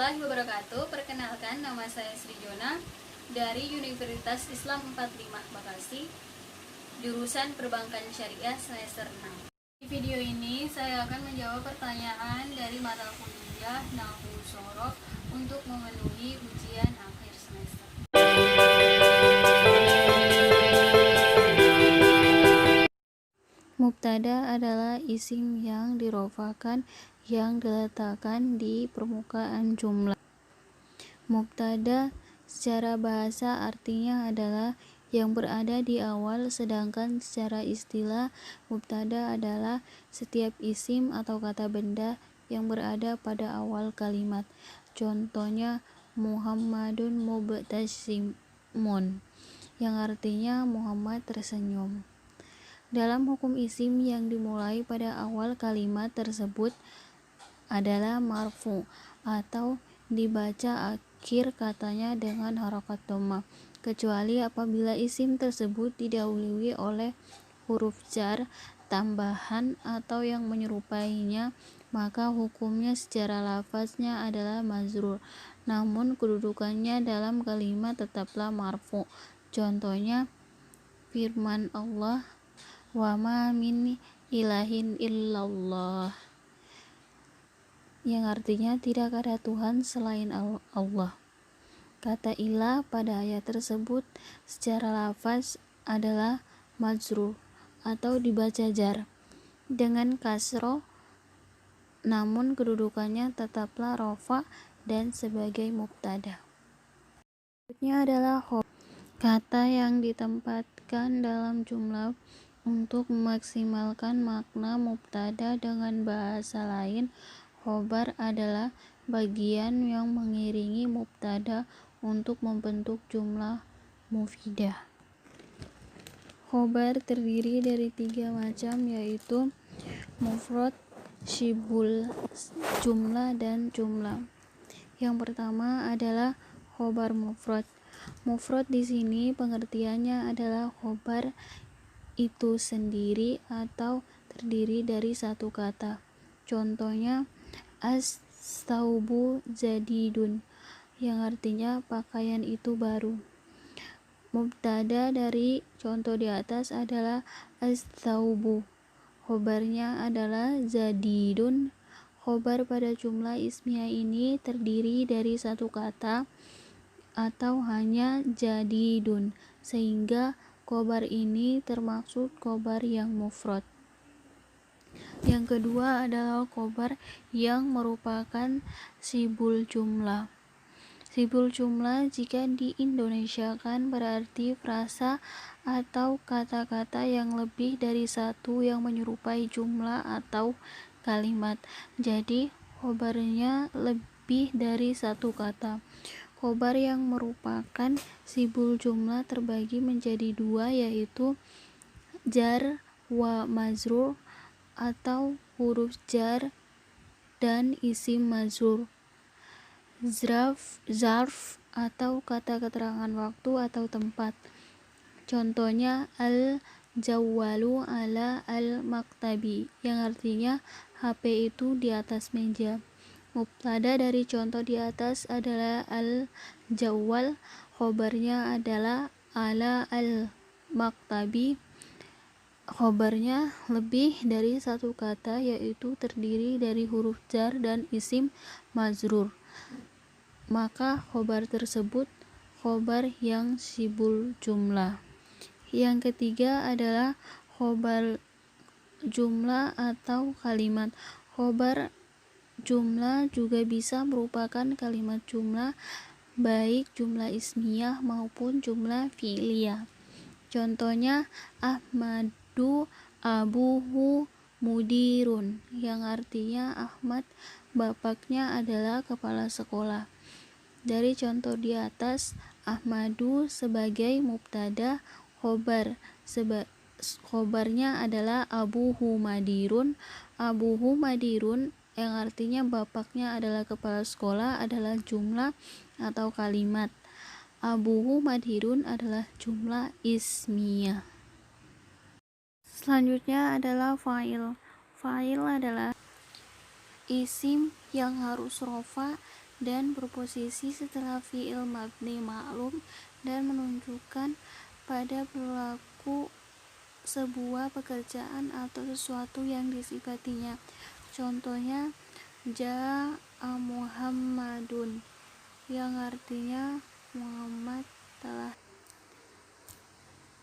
warahmatullahi wabarakatuh. Perkenalkan, nama saya Sri Jona dari Universitas Islam 45 Bekasi, jurusan Perbankan Syariah semester 6. Di video ini saya akan menjawab pertanyaan dari mata kuliah Nahwu Shoroh untuk memenuhi ujian akhir semester. Mubtada adalah isim yang dirofahkan yang diletakkan di permukaan jumlah. Mubtada secara bahasa artinya adalah yang berada di awal, sedangkan secara istilah mubtada adalah setiap isim atau kata benda yang berada pada awal kalimat. Contohnya Muhammadun mubtasimun, yang artinya Muhammad tersenyum. Dalam hukum isim yang dimulai pada awal kalimat tersebut adalah marfu atau dibaca akhir katanya dengan harokat dhamma, kecuali apabila isim tersebut didahului oleh huruf jar tambahan atau yang menyerupainya, maka hukumnya secara lafaznya adalah mazrur, namun kedudukannya dalam kalimat tetaplah marfu. Contohnya firman Allah, wa ma min ilahin illallah, yang artinya tidak ada Tuhan selain Allah. Kata ilah pada ayat tersebut secara lafaz adalah majrur atau dibaca jar dengan kasroh, namun kedudukannya tetaplah rofa dan sebagai mubtada. Berikutnya adalah khobar, kata yang ditempatkan dalam jumlah untuk memaksimalkan makna mubtada. Dengan bahasa lain, khobar adalah bagian yang mengiringi mubtada untuk membentuk jumlah mufidah. Khobar terdiri dari 3 macam, yaitu mufrad, syibul jumlah, dan jumlah. Yang pertama adalah khobar mufrad. Mufrad di sini pengertiannya adalah khobar itu sendiri atau terdiri dari satu kata. Contohnya as-thawbu jadidun, yang artinya pakaian itu baru. Mubtada dari contoh di atas adalah as-thawbu, khobarnya adalah jadidun. Khobar pada jumlah ismiyah ini terdiri dari satu kata atau hanya jadidun, sehingga khobar ini termaksud khobar yang mufrad. Yang kedua adalah khobar yang merupakan sibul jumlah. Sibul jumlah jika diindonesiakan berarti frasa atau kata-kata yang lebih dari satu yang menyerupai jumlah atau kalimat. Jadi khobarnya lebih dari satu kata. Khobar yang merupakan sibul jumlah terbagi menjadi 2, yaitu jar wa mazrur atau huruf jar dan isim mazrur, zarf atau kata keterangan waktu atau tempat. Contohnya al-jawwalu ala al-maktabi, yang artinya HP itu di atas meja. Mubtada dari contoh di atas adalah al-jawwal, khobarnya adalah ala al-maktabi. Khobarnya lebih dari satu kata, yaitu terdiri dari huruf jar dan isim mazrur, maka khobar tersebut khobar yang sibul jumlah. Yang ketiga adalah khobar jumlah atau kalimat. Khobar jumlah juga bisa merupakan kalimat jumlah, baik jumlah ismiyah maupun jumlah fi'liyah. Contohnya Ahmadu abuhu mudirun, yang artinya Ahmad bapaknya adalah kepala sekolah. Dari contoh di atas, Ahmadu sebagai mubtada, khobarnya adalah abuhu madirun. Abuhu madirun yang artinya bapaknya adalah kepala sekolah adalah jumlah atau kalimat. Abuhu madirun adalah jumlah ismiyah. Selanjutnya adalah fa'il. Fa'il adalah isim yang harus rofa dan berposisi setelah fi'il mabni ma'lum dan menunjukkan pada perilaku sebuah pekerjaan atau sesuatu yang disifatinya. Contohnya ja'a Muhammadun, yang artinya Muhammad telah.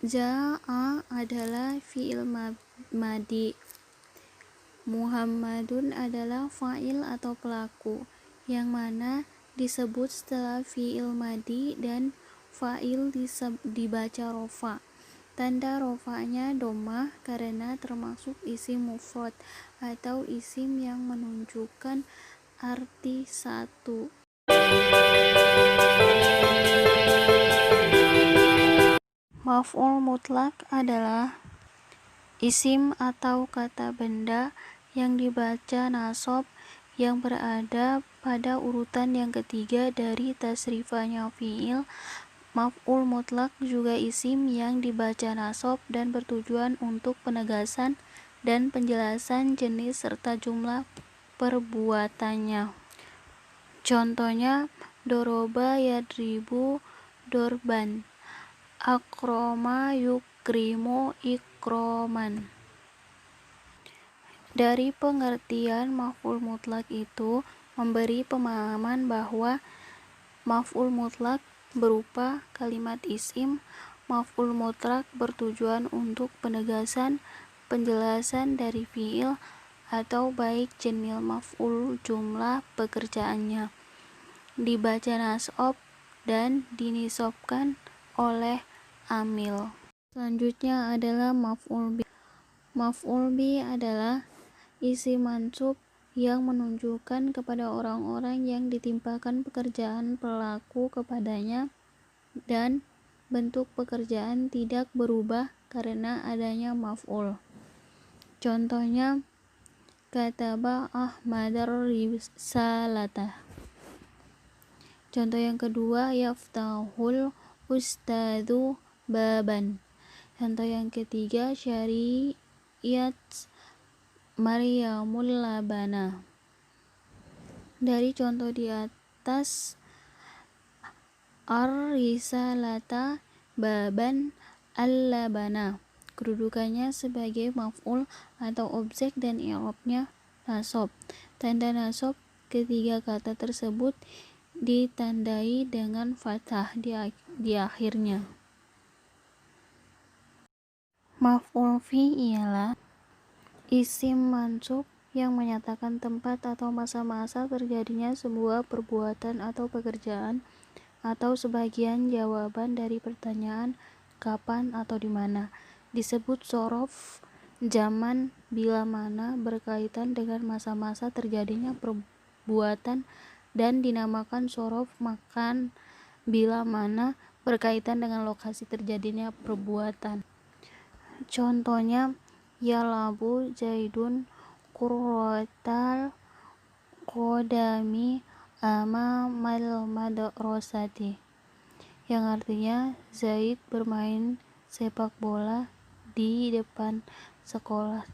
Ja'a adalah fi'il madi, Muhammadun adalah fa'il atau pelaku, yang mana disebut setelah fi'il madi dan fa'il dibaca rofa. Tanda rofanya dhammah karena termasuk isim mufrad atau isim yang menunjukkan arti satu. Maf'ul mutlak adalah isim atau kata benda yang dibaca nasab yang berada pada urutan yang ketiga dari tasrifanya fi'il. Maf'ul mutlak juga isim yang dibaca nasab dan bertujuan untuk penegasan dan penjelasan jenis serta jumlah perbuatannya. Contohnya doroba yadribu dorban, akroma yukrimu ikroman. Dari pengertian maf'ul mutlak itu memberi pemahaman bahwa maf'ul mutlak berupa kalimat isim. Maf'ul mutlak bertujuan untuk penegasan, penjelasan dari fi'il atau baik jenil maf'ul jumlah pekerjaannya, dibaca nasab dan dinisobkan oleh amil. Selanjutnya adalah maf'ul bi. Maf'ul bi adalah isim mansub yang menunjukkan kepada orang-orang yang ditimpakan pekerjaan pelaku kepadanya dan bentuk pekerjaan tidak berubah karena adanya maf'ul. Contohnya kataba Ahmadar risalata. Contoh yang kedua yaftahul ustadzu baban. Contoh yang ketiga syariat Maryamul labana. Dari contoh di atas, ar-risalata baban al-labana kedudukannya sebagai maf'ul atau objek dan i'rabnya nasab. Tanda nasab ketiga kata tersebut ditandai dengan fathah di akhirnya. Maf'ul fi ialah isim mansub yang menyatakan tempat atau masa-masa terjadinya sebuah perbuatan atau pekerjaan atau sebagian jawaban dari pertanyaan kapan atau di mana. Disebut dzaraf zaman bila mana berkaitan dengan masa-masa terjadinya perbuatan dan dinamakan dzaraf makan bila mana berkaitan dengan lokasi terjadinya perbuatan. Contohnya yalabu zaidun qurratal qodami amamal madrasati, yang artinya Zaid bermain sepak bola di depan sekolah.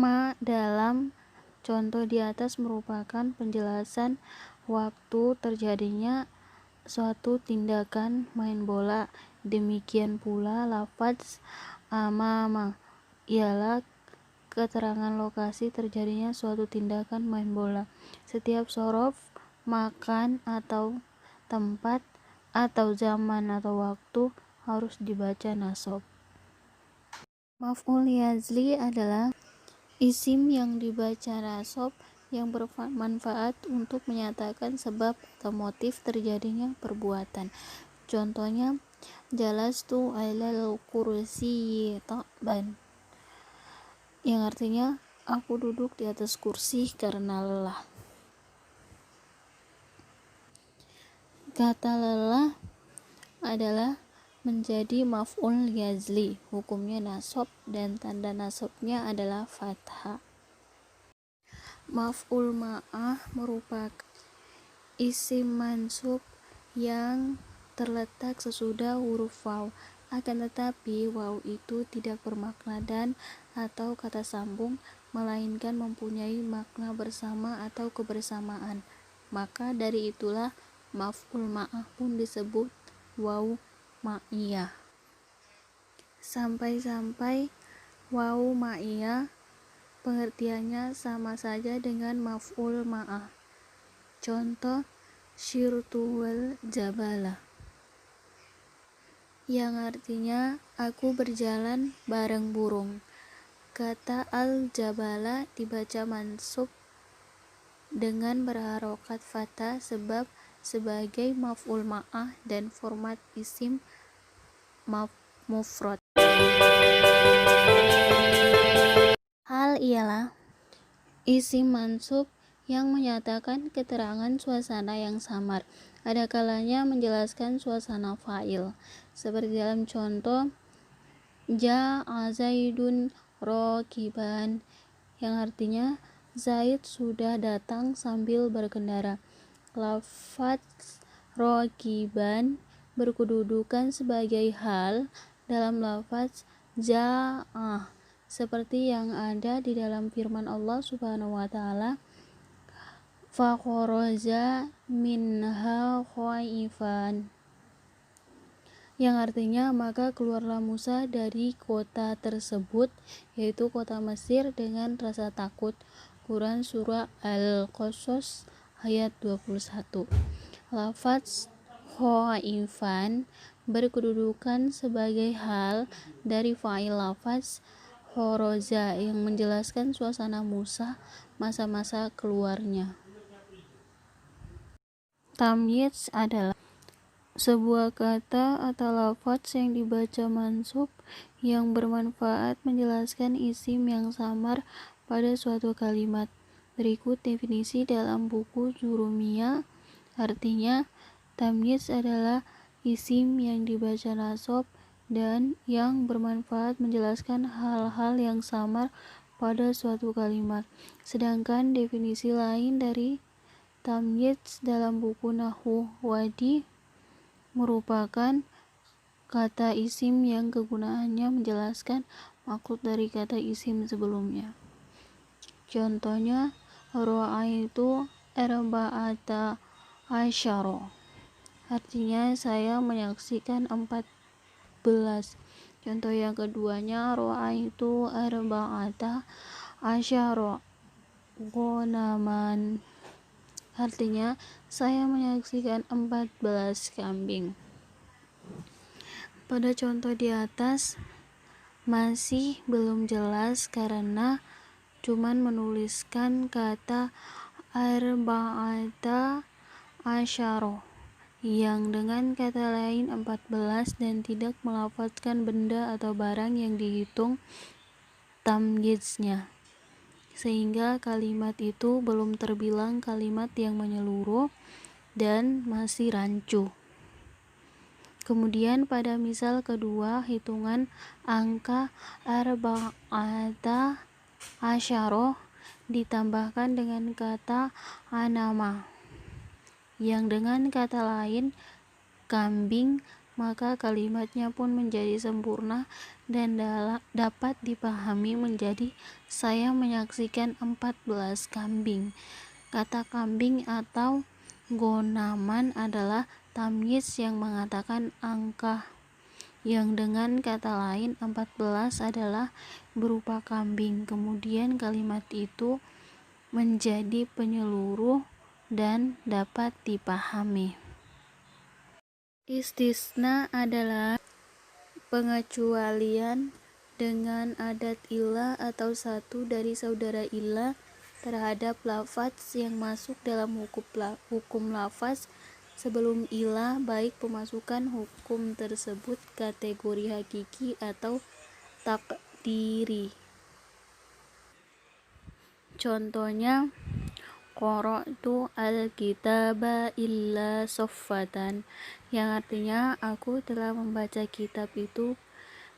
Ma dalam contoh di atas merupakan penjelasan waktu terjadinya suatu tindakan main bola. Demikian pula lafaz amama ialah keterangan lokasi terjadinya suatu tindakan main bola. Setiap dzaraf makan atau tempat atau zaman atau waktu harus dibaca nasab. Maf'ul yazli adalah isim yang dibaca nasab yang bermanfaat untuk menyatakan sebab atau motif terjadinya perbuatan. Contohnya jalastu alal kursi ta'ban, yang artinya aku duduk di atas kursi karena lelah. Kata lelah adalah menjadi maf'ul yazli, hukumnya nasab dan tanda nasabnya adalah fathah. Maf'ul ma'ah merupakan isim mansub yang terletak sesudah huruf waw Akan tetapi waw itu tidak bermakna dan atau kata sambung, melainkan mempunyai makna bersama atau kebersamaan. Maka dari itulah maf'ul ma'ah pun disebut waw ma'iyah. Sampai-sampai waw ma'iyah pengertiannya sama saja dengan maf'ul ma'ah. Contoh syirtuwal jabala, yang artinya aku berjalan bareng burung. Kata al-jabala dibaca mansub dengan berharokat fathah sebab sebagai maf'ul ma'ah dan format isim mufrad. Hal ialah isim mansub yang menyatakan keterangan suasana yang samar, ada kalanya menjelaskan suasana fa'il, seperti dalam contoh ja'a Zaidun rakiban, yang artinya Zaid sudah datang sambil berkendara. Lafaz rakiban berkedudukan sebagai hal dalam lafaz ja'a, seperti yang ada di dalam firman Allah Subhanahu wa taala, fakharaja minha khaifan, yang artinya maka keluarlah Musa dari kota tersebut, yaitu kota Mesir, dengan rasa takut. Quran surah Al-Qasas ayat 21. Lafaz khaifan berkedudukan sebagai hal dari fa'il lafaz kharaja yang menjelaskan suasana Musa masa-masa keluarnya. Tamyiz adalah sebuah kata atau lafaz yang dibaca mansub yang bermanfaat menjelaskan isim yang samar pada suatu kalimat. Berikut definisi dalam buku Jurumiyah. Artinya, tamyiz adalah isim yang dibaca nasab dan yang bermanfaat menjelaskan hal-hal yang samar pada suatu kalimat. Sedangkan definisi lain dari tamyiz dalam buku Nahwu Wadi merupakan kata isim yang kegunaannya menjelaskan maksud dari kata isim sebelumnya. Contohnya, ra'aitu arba'ata asyara, artinya saya menyaksikan 14. Contoh yang keduanya, ra'aitu arba'ata asyara ghanaman, artinya saya menyaksikan 14 kambing. Pada contoh di atas masih belum jelas karena cuman menuliskan kata arba'ata asyara yang dengan kata lain 14 dan tidak melafazkan benda atau barang yang dihitung tamyiznya, sehingga kalimat itu belum terbilang kalimat yang menyeluruh dan masih rancu. Kemudian pada misal kedua, hitungan angka arba'ata asyara ditambahkan dengan kata anama yang dengan kata lain kambing, maka kalimatnya pun menjadi sempurna dan dapat dipahami menjadi saya menyaksikan 14 kambing. Kata kambing atau gonaman adalah tamyiz yang mengatakan angka, yang dengan kata lain 14 adalah berupa kambing. Kemudian kalimat itu menjadi penyeluruh dan dapat dipahami. Istisna adalah pengecualian dengan adat ilah atau satu dari saudara ilah terhadap lafaz yang masuk dalam hukum lafaz sebelum ilah, baik pemasukan hukum tersebut kategori hakiki atau takdiri. Contohnya, qara'tu al-kitaba illa saffatan, yang artinya aku telah membaca kitab itu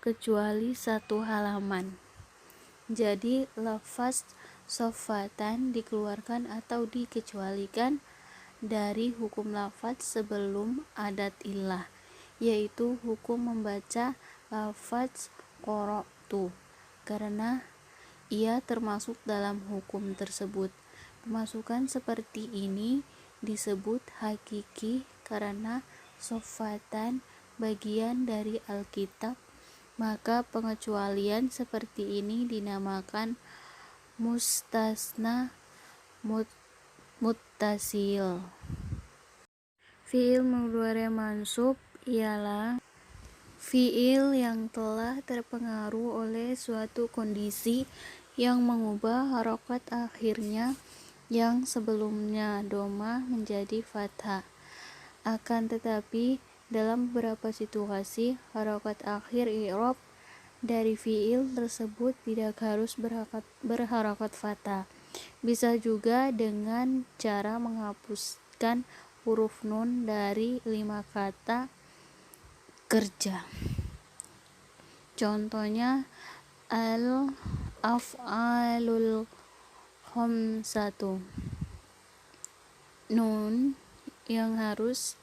kecuali satu halaman. Jadi lafaz saffatan dikeluarkan atau dikecualikan dari hukum lafaz sebelum adat ilah. yaitu hukum membaca lafaz qara'tu, karena ia termasuk dalam hukum tersebut. Pemasukan seperti ini disebut hakiki karena sofatan bagian dari Alkitab, maka pengecualian seperti ini dinamakan mustasna muttasil. Fi'il mudhari mansub ialah fi'il yang telah terpengaruh oleh suatu kondisi yang mengubah harokat akhirnya yang sebelumnya dhamma menjadi fathah. Akan tetapi dalam beberapa situasi harokat akhir i'rab dari fi'il tersebut tidak harus berharokat fathah. Bisa juga dengan cara menghapuskan huruf nun dari 5 kata kerja. Contohnya al-af'alul khamsatu. Nun yang harus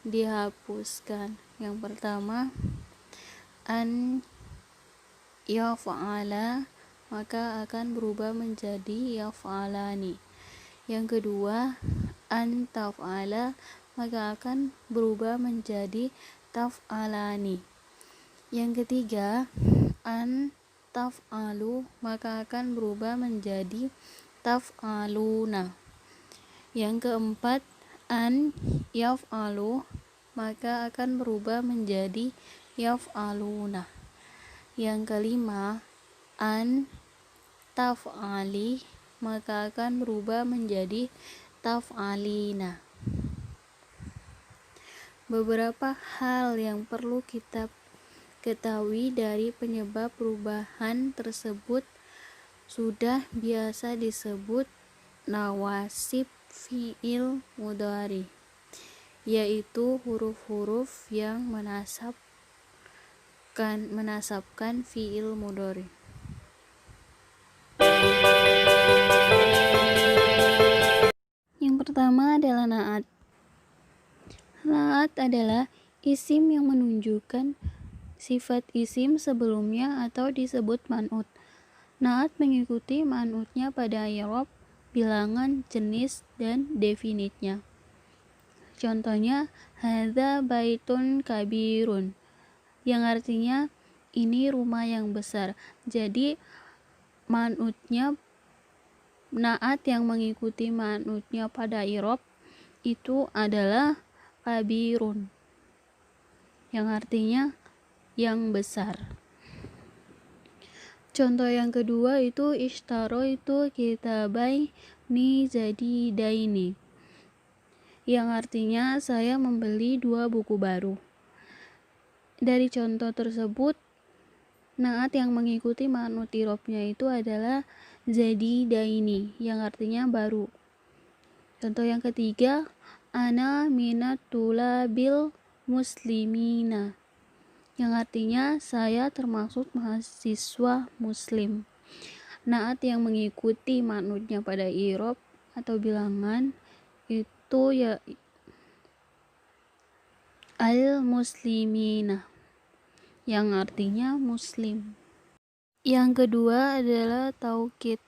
dihapuskan. Yang pertama, an yaf'ala, maka akan berubah menjadi yaf'alani. Yang kedua, an taf'ala, maka akan berubah menjadi taf'alani. Yang ketiga, an taf'alu, maka akan berubah menjadi taf'aluna. Yang keempat, an yaf'alu, maka akan berubah menjadi yaf'aluna. Yang kelima, an taf'ali, maka akan berubah menjadi taf'alina. Beberapa hal yang perlu kita ketahui dari penyebab perubahan tersebut sudah biasa disebut nawasib fi'il mudhari, yaitu huruf-huruf yang menasabkan fi'il mudhari. Yang pertama adalah na'at. Na'at adalah isim yang menunjukkan sifat isim sebelumnya atau disebut man'ut. Na'at mengikuti man'utnya pada i'rab, bilangan, jenis, dan definitnya. Contohnya, hadza baitun kabirun, yang artinya ini rumah yang besar. Jadi man'utnya, na'at yang mengikuti man'utnya pada i'rab itu adalah kabirun, yang artinya yang besar. Contoh yang kedua itu ishtaro itu kitabai ni jadi daini, yang artinya saya membeli 2 buku baru. Dari contoh tersebut, na'at yang mengikuti man'ut i'rabnya itu adalah jadi daini, yang artinya baru. Contoh yang ketiga, ana minat tulabil muslimina, yang artinya saya termasuk mahasiswa muslim. Na'at yang mengikuti man'utnya pada i'rab atau bilangan itu ya al-muslimina, yang artinya muslim. Yang kedua adalah taukid.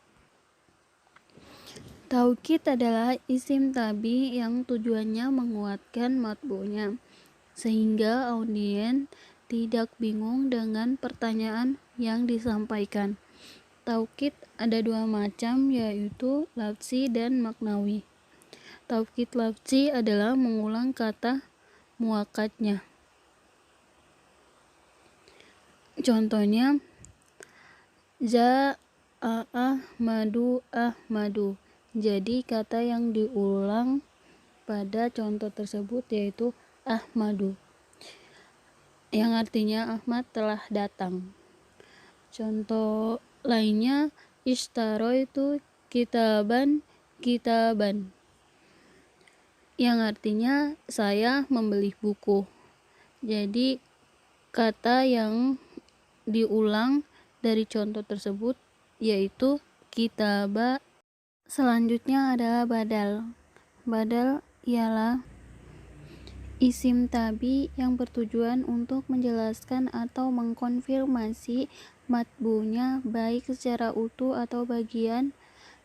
Taukid adalah isim tabi yang tujuannya menguatkan matbu'nya, sehingga audien tidak bingung dengan pertanyaan yang disampaikan. Taukid ada 2 macam, yaitu lafzi dan maknawi. Taukid lafzi adalah mengulang kata muakkadnya. Contohnya, za'a ahmadu. Jadi kata yang diulang pada contoh tersebut yaitu ahmadu, yang artinya Ahmad telah datang. Contoh lainnya, ishtaro itu kitaban, yang artinya saya membeli buku. Jadi kata yang diulang dari contoh tersebut yaitu kitaba. Selanjutnya adalah badal. Badal ialah Isim tabi yang bertujuan untuk menjelaskan atau mengkonfirmasi matbu'nya baik secara utuh atau bagian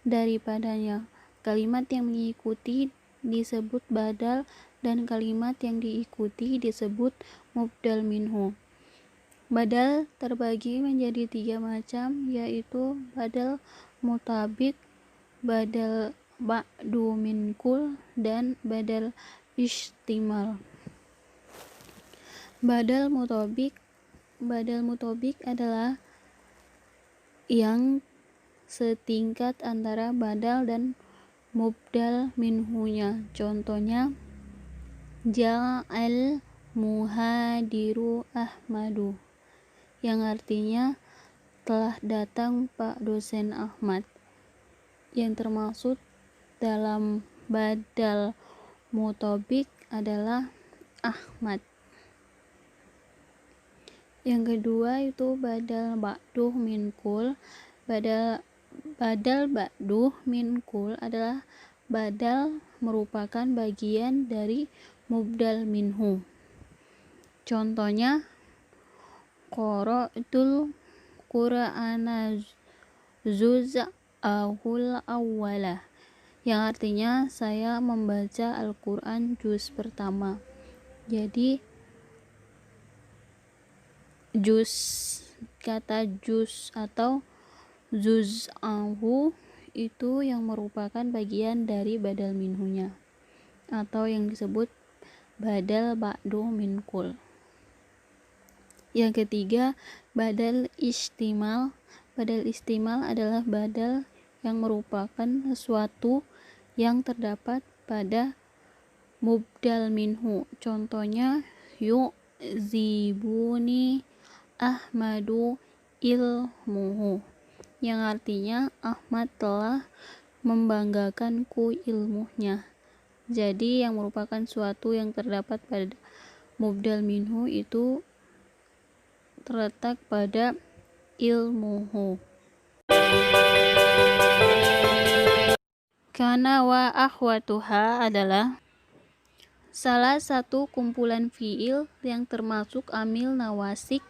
daripadanya. Kalimat yang mengikuti disebut badal dan kalimat yang diikuti disebut mubdal minhu. Badal terbagi menjadi 3 macam, yaitu badal mutabik, badal ba'du min kul, dan badal ihtimal. Badal mutobik adalah yang setingkat antara badal dan mubdal minhunya. Contohnya, ja'al muhadiru Ahmadu, yang artinya telah datang Pak dosen Ahmad. Yang termaksud dalam badal mutobik adalah Ahmad. Yang kedua itu badal ba'duh min kul. Badal ba'duh min kul adalah badal merupakan bagian dari mubdal minhu. Contohnya, qara'tul Qur'ana juz'ahul awwala, yang artinya saya membaca Al-Quran juz pertama. Jadi kata juz atau juz'ahu itu yang merupakan bagian dari badal minhunya, atau yang disebut badal ba'du min kul. Yang ketiga, badal istimal. Badal istimal adalah badal yang merupakan sesuatu yang terdapat pada mubdal minhu. Contohnya, yu'zibuni Ahmadu ilmuhu, yang artinya Ahmad telah membanggakanku ilmunya. Jadi yang merupakan suatu yang terdapat pada mubdal minhu itu terletak pada ilmuhu. Kana wa akhwatuha adalah salah satu kumpulan fiil yang termasuk amil nawasik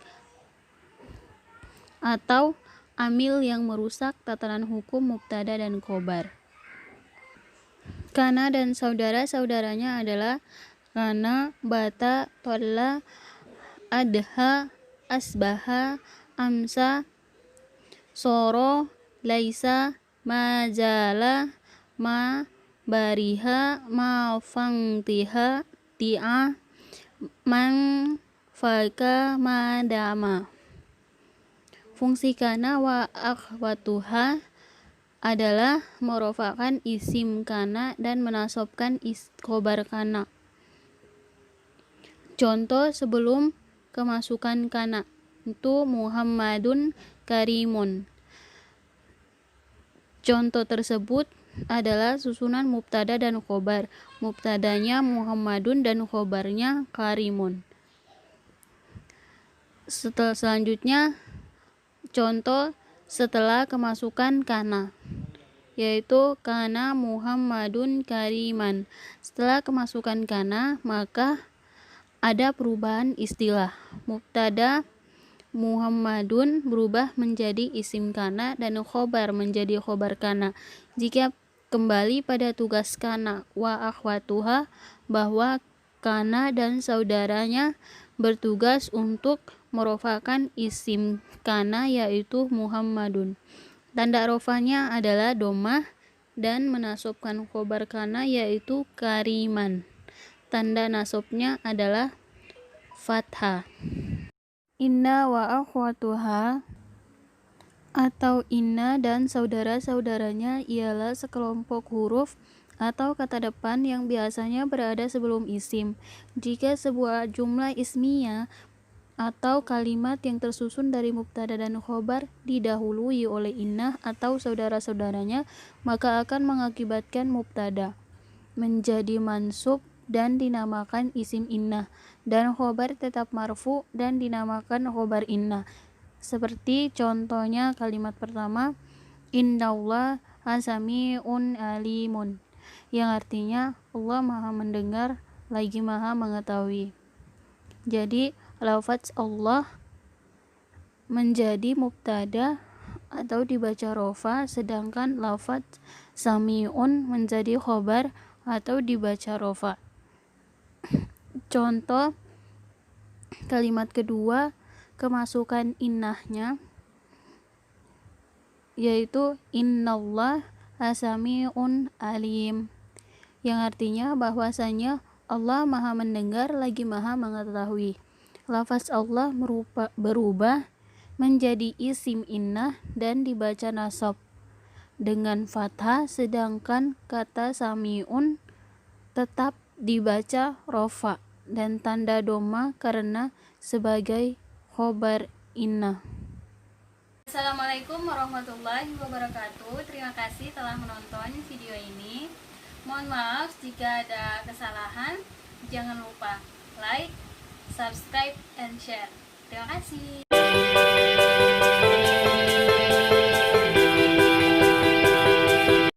atau amil yang merusak tatanan hukum mubtada dan khobar. Kana dan saudara-saudaranya adalah kana, bata, tolla, adha, asbaha, amsa, soro, laisa, majala, ma, bariha, ma, fangtiha, ti'a, man, faka, madama. Fungsi kana wa akhwatuha adalah merofakkan isim kana dan menasobkan khobar kana. Contoh sebelum kemasukan kana itu Muhammadun karimun. Contoh tersebut adalah susunan mubtada dan khobar. Mubtadanya Muhammadun dan khobarnya karimun. Selanjutnya contoh setelah kemasukan kana, yaitu kana Muhammadun kariman. Setelah kemasukan kana, maka ada perubahan istilah. Mubtada Muhammadun berubah menjadi isim kana dan khobar menjadi khobar kana. Jika kembali pada tugas kana wa akhwatuha, bahwa kana dan saudaranya bertugas untuk merofakkan isim kana yaitu Muhammadun. Tanda rofanya adalah domah dan menasobkan khobar kana yaitu kariman. Tanda nasobnya adalah fathah. Inna wa akhwatuha atau inna dan saudara-saudaranya ialah sekelompok huruf atau kata depan yang biasanya berada sebelum isim. Jika sebuah jumlah ismiyah atau kalimat yang tersusun dari mubtada dan khobar didahului oleh inna atau saudara-saudaranya, maka akan mengakibatkan mubtada menjadi mansub dan dinamakan isim inna, dan khobar tetap marfu dan dinamakan khobar inna. Seperti contohnya kalimat pertama, innallaha sami'un alimun, yang artinya Allah maha mendengar lagi maha mengetahui. Jadi lafaz Allah menjadi mubtada atau dibaca rofa, sedangkan lafaz sami'un menjadi khobar atau dibaca rofa. Contoh kalimat kedua, kemasukan innahnya, yaitu innallah asami'un alim, yang artinya bahwasanya Allah maha mendengar lagi maha mengetahui. Lafaz Allah berubah menjadi isim innah dan dibaca nasab dengan fathah, sedangkan kata sami'un tetap dibaca rofa dan tanda doma karena sebagai khobar innah. Assalamualaikum warahmatullahi wabarakatuh. Terima kasih telah menonton video ini. Mohon maaf jika ada kesalahan. Jangan lupa like, subscribe, and share. Terima kasih.